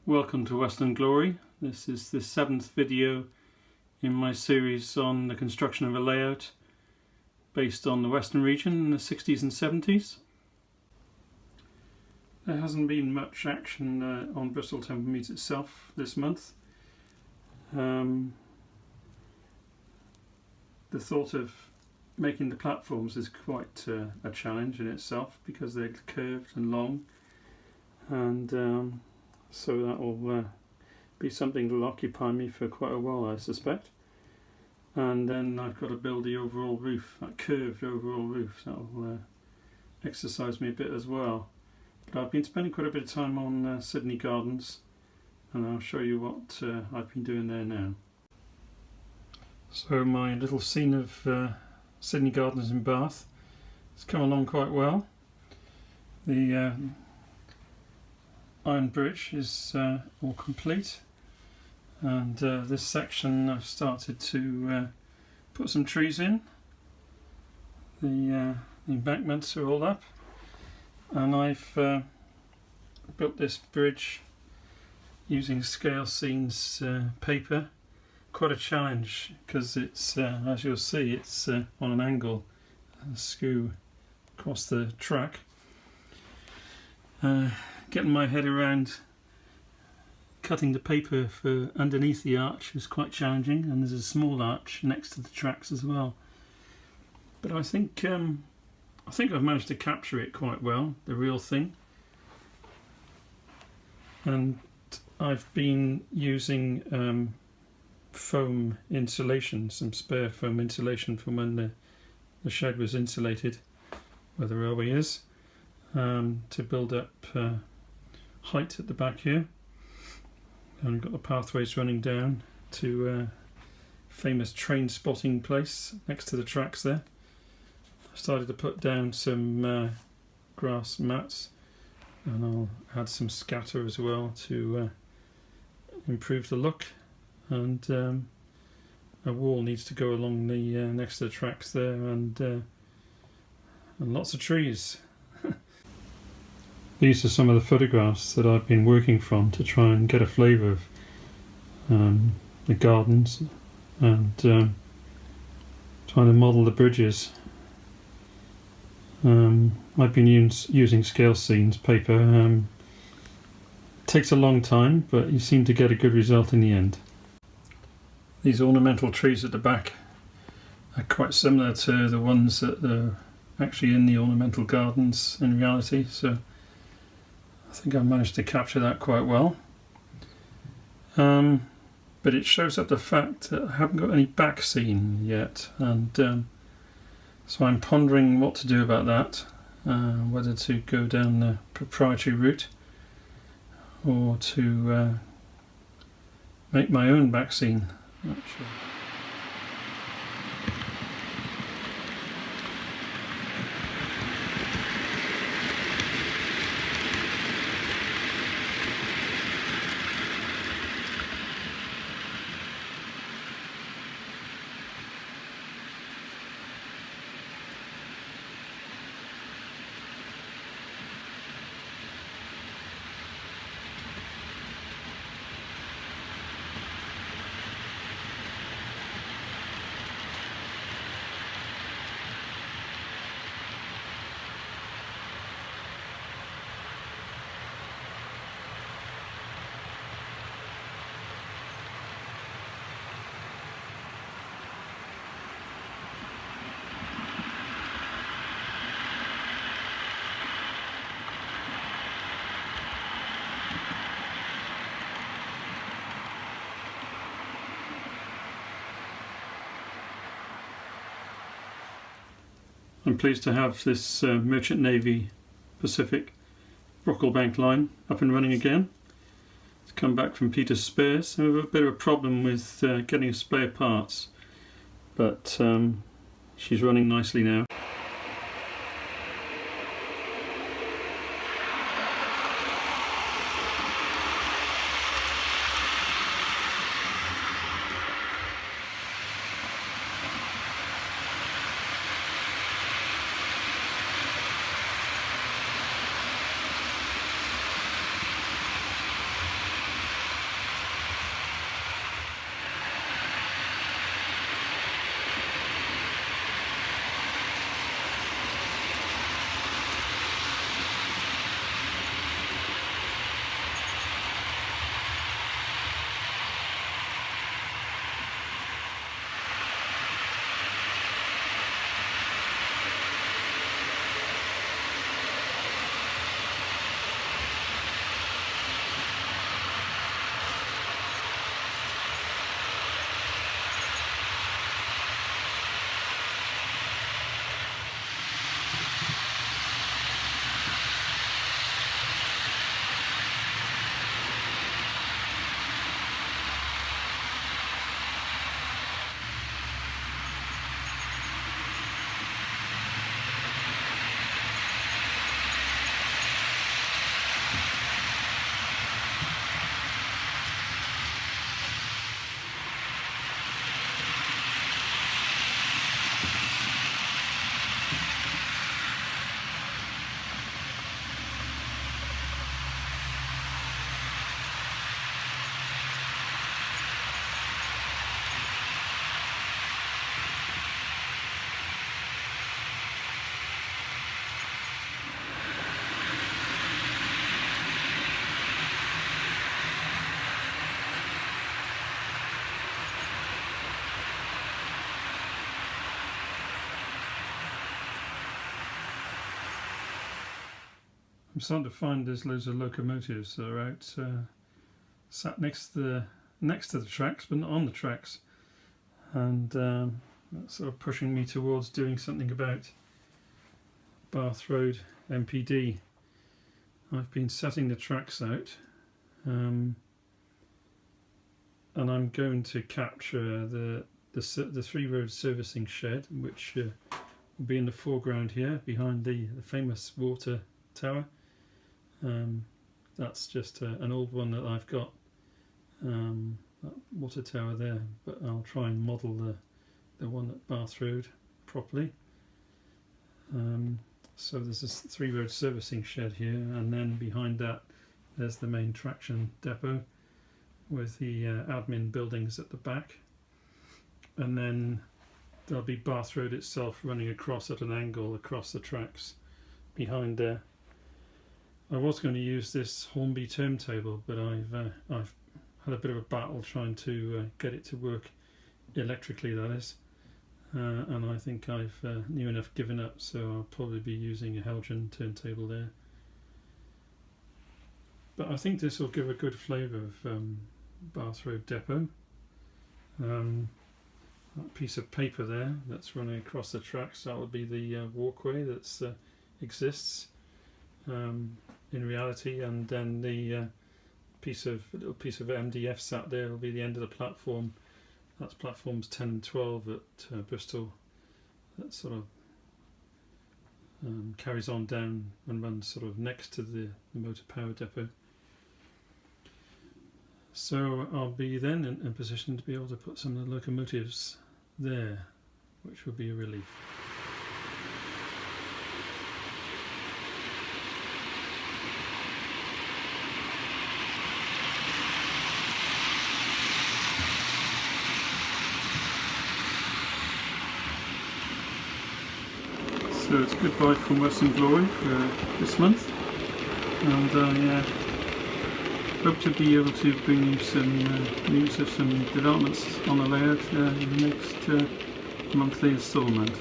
Welcome to Western Glory. This is the 7th video in my series on the construction of a layout based on the Western region in the 60s and 70s. There hasn't been much action on Bristol Temple Meads itself this month. The thought of making the platforms is quite a challenge in itself because they're curved and long, and so that will be something that will occupy me for quite a while, I suspect. And then I've got to build the overall roof, that curved overall roof. That will exercise me a bit as well. But I've been spending quite a bit of time on Sydney Gardens, and I'll show you what I've been doing there now. So my little scene of Sydney Gardens in Bath has come along quite well. The iron bridge is all complete, and this section I've started to put some trees in. The embankments are all up, and I've built this bridge using scale scenes paper. Quite a challenge because it's, as you'll see, it's on an angle, skew across the track. Getting my head around cutting the paper for underneath the arch is quite challenging, and there's a small arch next to the tracks as well. But I think I've managed to capture it quite well, the real thing. And I've been using foam insulation, some spare foam insulation from when the shed was insulated, where the railway is, to build up height at the back here. And I've got the pathways running down to a famous train spotting place next to the tracks there. I started to put down some grass mats, and I'll add some scatter as well to improve the look. And a wall needs to go along the next to the tracks there, and lots of trees. These are some of the photographs that I've been working from to try and get a flavour of the gardens, and trying to model the bridges. I've been using scale scenes paper. It takes a long time, but you seem to get a good result in the end. These ornamental trees at the back are quite similar to the ones that are actually in the ornamental gardens in reality, so I think I've managed to capture that quite well. But it shows up the fact that I haven't got any back scene yet, and so I'm pondering what to do about that, whether to go down the proprietary route or to make my own back scene. Not sure. I'm pleased to have this Merchant Navy Pacific Brocklebank line up and running again. It's come back from Peter's Spares. We have a bit of a problem with getting spare parts, but she's running nicely now. I'm starting to find there's loads of locomotives that are out sat next to the tracks, but not on the tracks, and that's sort of pushing me towards doing something about Bath Road MPD. I've been setting the tracks out, and I'm going to capture the 3-road servicing shed, which will be in the foreground here behind the famous water tower. That's just an old one that I've got, that water tower there, but I'll try and model the one at Bath Road properly. So there's this 3-road servicing shed here, and then behind that there's the main traction depot with the admin buildings at the back, and then there'll be Bath Road itself running across at an angle across the tracks behind there. I was going to use this Hornby turntable, but I've had a bit of a battle trying to get it to work electrically, that is, and I think I've near enough given up, so I'll probably be using a Helgen turntable there. But I think this will give a good flavour of Bath Road Depot. That piece of paper there that's running across the tracks, that will be the walkway that exists in reality, and then the little piece of MDF sat there will be the end of the platform. That's platforms 10 and 12 at Bristol. That sort of carries on down and runs sort of next to the motor power depot. So I'll be then in position to be able to put some of the locomotives there, which will be a relief. So it's goodbye from Western Glory for this month, and hope to be able to bring you some news of some developments on the layout in the next monthly instalment.